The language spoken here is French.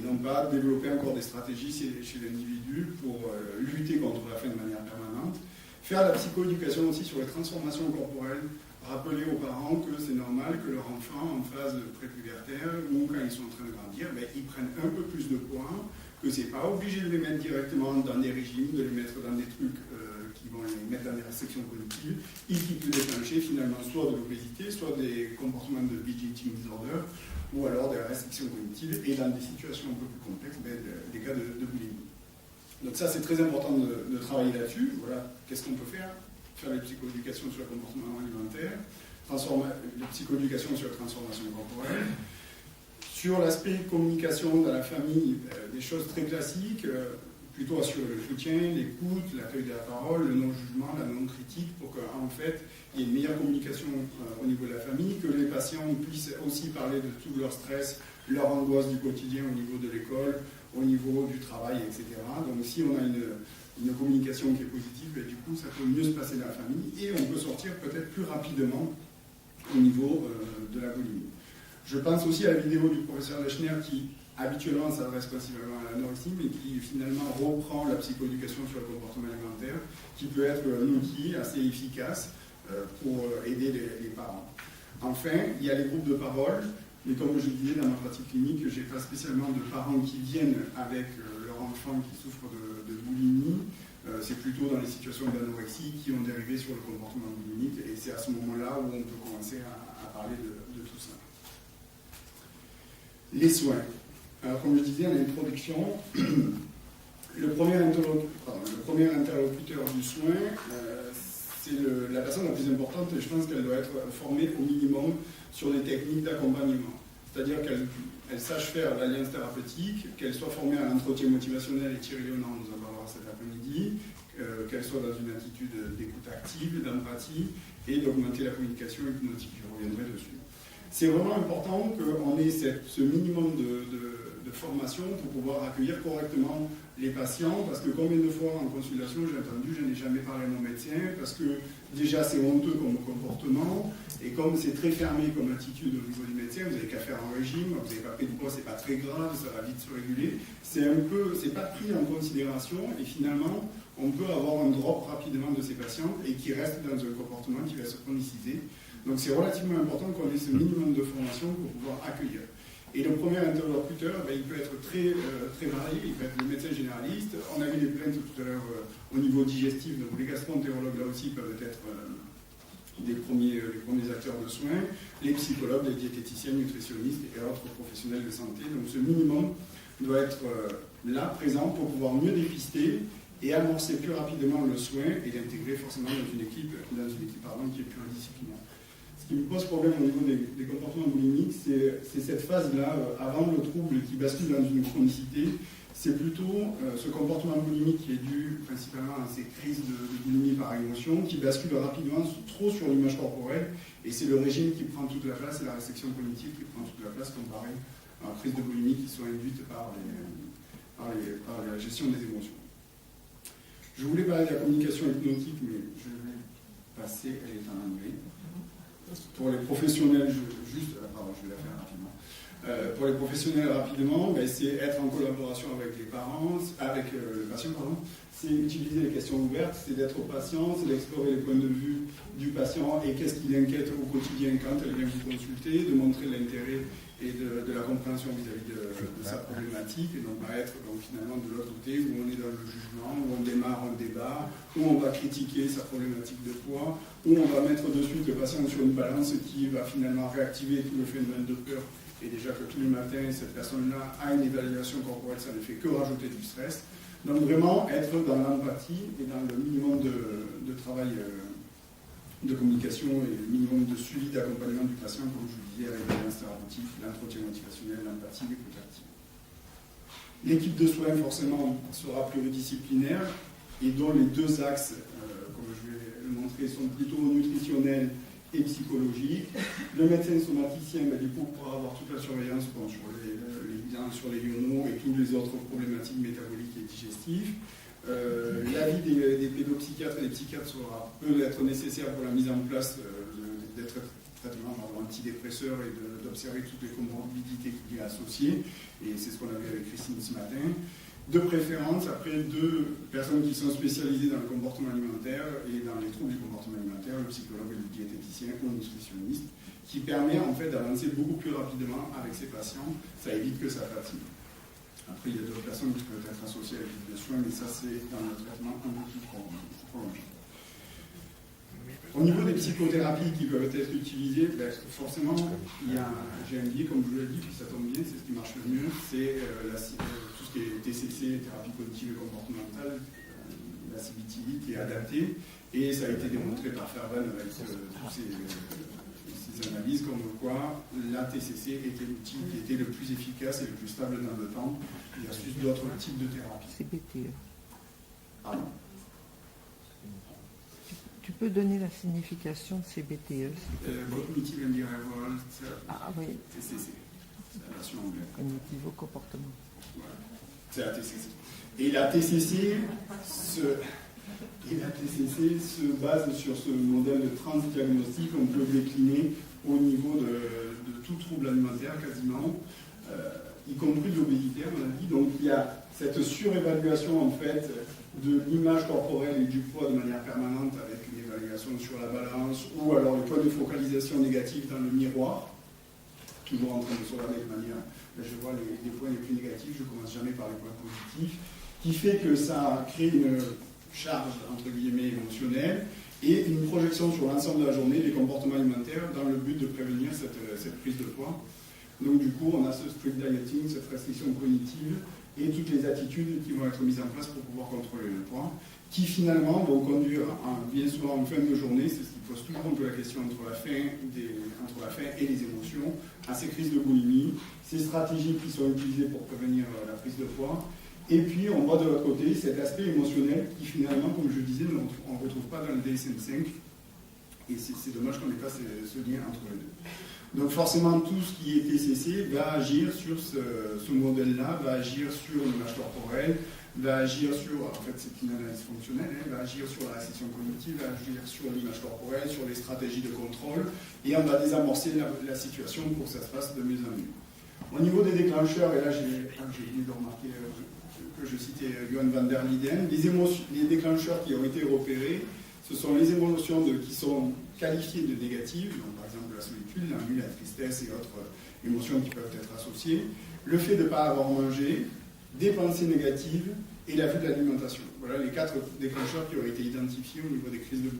non pas développer encore des stratégies chez l'individu pour lutter contre la faim de manière permanente. Faire la psychoéducation aussi sur les transformations corporelles, rappeler aux parents que c'est normal que leur enfant en phase prépubertaire ou quand ils sont en train de grandir, ils prennent un peu plus de poids, que c'est pas obligé de les mettre directement dans des régimes, de les mettre dans des trucs qui vont les mettre dans des restrictions cognitives, et qui peut déclencher finalement soit de l'obésité, soit des comportements de binge eating disorder, ou alors des restrictions cognitives, et dans des situations un peu plus complexes, des cas de boulimie. Donc ça, c'est très important de travailler là-dessus. Voilà, qu'est-ce qu'on peut faire? Faire la psychoéducation sur le comportement alimentaire, la psychoéducation sur la transformation corporelle. Sur l'aspect communication dans la famille, des choses très classiques, plutôt assurer le soutien, l'écoute, l'accueil de la parole, le non-jugement, la non-critique, pour qu'en fait, il y ait une meilleure communication au niveau de la famille, que les patients puissent aussi parler de tout leur stress, leur angoisse du quotidien au niveau de l'école, au niveau du travail, etc. Donc si on a une communication qui est positive, du coup, ça peut mieux se passer dans la famille et on peut sortir peut-être plus rapidement au niveau de la boulimie. Je pense aussi à la vidéo du professeur Lechner qui habituellement s'adresse principalement à l'anorexie, mais qui finalement reprend la psychoéducation sur le comportement alimentaire, qui peut être un outil assez efficace pour aider les parents. Enfin, il y a les groupes de parole, mais comme je disais dans ma pratique clinique, je n'ai pas spécialement de parents qui viennent avec leur enfant qui souffre de boulimie, c'est plutôt dans les situations d'anorexie qui ont dérivé sur le comportement boulimique, et c'est à ce moment-là où on peut commencer à parler de tout ça. Les soins. Alors, comme je disais en introduction, le premier interlocuteur du soin, c'est la personne la plus importante, et je pense qu'elle doit être formée au minimum sur des techniques d'accompagnement. C'est-à-dire qu'elle sache faire l'alliance thérapeutique, qu'elle soit formée à l'entretien motivationnel, et Thierry Léonard nous en parlera cet après-midi, qu'elle soit dans une attitude d'écoute active, d'empathie, et d'augmenter la communication hypnotique. Je reviendrai dessus. C'est vraiment important qu'on ait ce minimum de formation pour pouvoir accueillir correctement les patients, parce que combien de fois en consultation j'ai entendu « je n'ai jamais parlé à mon médecin » parce que déjà c'est honteux comme comportement, et comme c'est très fermé comme attitude au niveau du médecin, vous n'avez qu'à faire un régime, vous n'avez pas pris de poids, c'est pas très grave, ça va vite se réguler, c'est pas pris en considération, et finalement on peut avoir un drop rapidement de ces patients et qui restent dans un comportement qui va se chroniciser. Donc c'est relativement important qu'on ait ce minimum de formation pour pouvoir accueillir. Et le premier interlocuteur, il peut être très varié, il peut être le médecin généraliste. On a vu des plaintes tout à l'heure au niveau digestif, donc les gastro-entérologues là aussi peuvent être les premiers acteurs de soins, les psychologues, les diététiciens, nutritionnistes et autres professionnels de santé. Donc ce minimum doit être là, présent, pour pouvoir mieux dépister et amorcer plus rapidement le soin et l'intégrer forcément dans une équipe qui est pluridisciplinaire. Ce qui me pose problème au niveau des comportements boulimiques, c'est cette phase-là, avant le trouble qui bascule dans une chronicité. C'est plutôt ce comportement boulimique qui est dû principalement à ces crises de boulimie par émotion, qui bascule rapidement trop sur l'image corporelle, et c'est le régime qui prend toute la place, et la restriction cognitive qui prend toute la place, comparé à une crise de boulimie qui sont induites par la gestion des émotions. Je voulais parler de la communication hypnotique, mais je vais passer, elle est en anglais. Pour les professionnels, je vais la faire rapidement. Pour les professionnels, rapidement, c'est être en collaboration avec les parents, avec le patient, c'est utiliser les questions ouvertes, c'est d'être patient, c'est d'explorer les points de vue du patient et qu'est-ce qui l'inquiète au quotidien quand elle vient vous consulter, de montrer l'intérêt et de la compréhension vis-à-vis de sa problématique, et donc pas être finalement de l'autre côté où on est dans le jugement, où on démarre un débat, où on va critiquer sa problématique de poids, où on va mettre de suite le patient sur une balance qui va finalement réactiver tout le phénomène de peur, et déjà que tous les matins cette personne-là a une évaluation corporelle, ça ne fait que rajouter du stress. Donc vraiment être dans l'empathie et dans le minimum de travail de communication et le minimum de suivi d'accompagnement du patient, comme je vous disais, avec l'alliance thérapeutique, l'entretien motivationnel, l'empathie, l'écoute active. L'équipe de soins, forcément, sera pluridisciplinaire et dont les deux axes, comme je vais le montrer, sont plutôt nutritionnels et psychologiques. Le médecin somaticien, du coup, pourra avoir toute la surveillance sur les ionos et toutes les autres problématiques métaboliques et digestives. L'avis des pédopsychiatres et des psychiatres peut être nécessaire pour la mise en place d'être traitement antidépresseur et d'observer toutes les comorbidités qui y a associées. Et c'est ce qu'on a vu avec Christine ce matin. De préférence, après 2 personnes qui sont spécialisées dans le comportement alimentaire et dans les troubles du comportement alimentaire, le psychologue et le diététicien ou le nutritionniste, qui permet en fait d'avancer beaucoup plus rapidement avec ces patients. Ça évite que ça fatigue. Après, il y a d'autres personnes qui peuvent être associées à la prise de soins, mais ça, c'est dans le traitement un peu plus prolongé. Au niveau des psychothérapies qui peuvent être utilisées, ben, forcément, il y a un GMD, comme je vous l'ai dit, puis ça tombe bien, c'est ce qui marche le mieux, c'est tout ce qui est TCC, thérapie cognitive et comportementale, la CBT qui est adaptée, et ça a été démontré par Fairbairn avec toutes ces analyses, comme quoi la TCC était l'outil qui était le plus efficace et le plus stable dans le temps, versus d'autres types de thérapies. CBT. Pardon ? Tu peux donner la signification de CBTE? Cognitive Behavioral Oui. TCC, c'est la version anglaise. Cognitivo-comportement. Voilà. C'est la TCC. Et la TCC se base sur ce modèle de transdiagnostic. On peut décliner au niveau de tout trouble alimentaire quasiment, y compris de l'obésité, à mon avis. Donc il y a cette surévaluation en fait de l'image corporelle et du poids de manière permanente avec une évaluation sur la balance ou alors le point de focalisation négatif dans le miroir, toujours en train de se regarder de manière, là je vois les points les plus négatifs, je ne commence jamais par les points positifs, qui fait que ça crée une charge entre guillemets émotionnelle et une projection sur l'ensemble de la journée des comportements alimentaires dans le but de prévenir cette prise de poids. Donc du coup on a ce strict dieting, cette restriction cognitive et toutes les attitudes qui vont être mises en place pour pouvoir contrôler le poids, qui finalement vont conduire bien souvent en fin de journée, c'est ce qui pose toujours un peu la question entre la faim et les émotions, à ces crises de boulimie, ces stratégies qui sont utilisées pour prévenir la prise de poids, et puis on voit de l'autre côté cet aspect émotionnel qui finalement, comme je disais, on ne retrouve pas dans le DSM-5, et c'est dommage qu'on n'ait pas ce lien entre les deux. Donc forcément, tout ce qui est TCC va agir sur ce modèle-là, va agir sur l'image corporelle, va agir sur, en fait c'est une analyse fonctionnelle, va agir sur la restriction cognitive, va agir sur l'image corporelle, sur les stratégies de contrôle, et on va désamorcer la situation pour que ça se passe de mieux en mieux. Au niveau des déclencheurs, et là j'ai oublié de remarquer que je citais Johan van der Linden, les déclencheurs qui ont été repérés, ce sont les émotions qui sont qualifiées de négatives, donc par exemple la solitude, l'ennui, la tristesse et autres émotions qui peuvent être associées, le fait de ne pas avoir mangé, des pensées négatives et l'abus de l'alimentation. Voilà les 4 déclencheurs qui ont été identifiés au niveau des crises de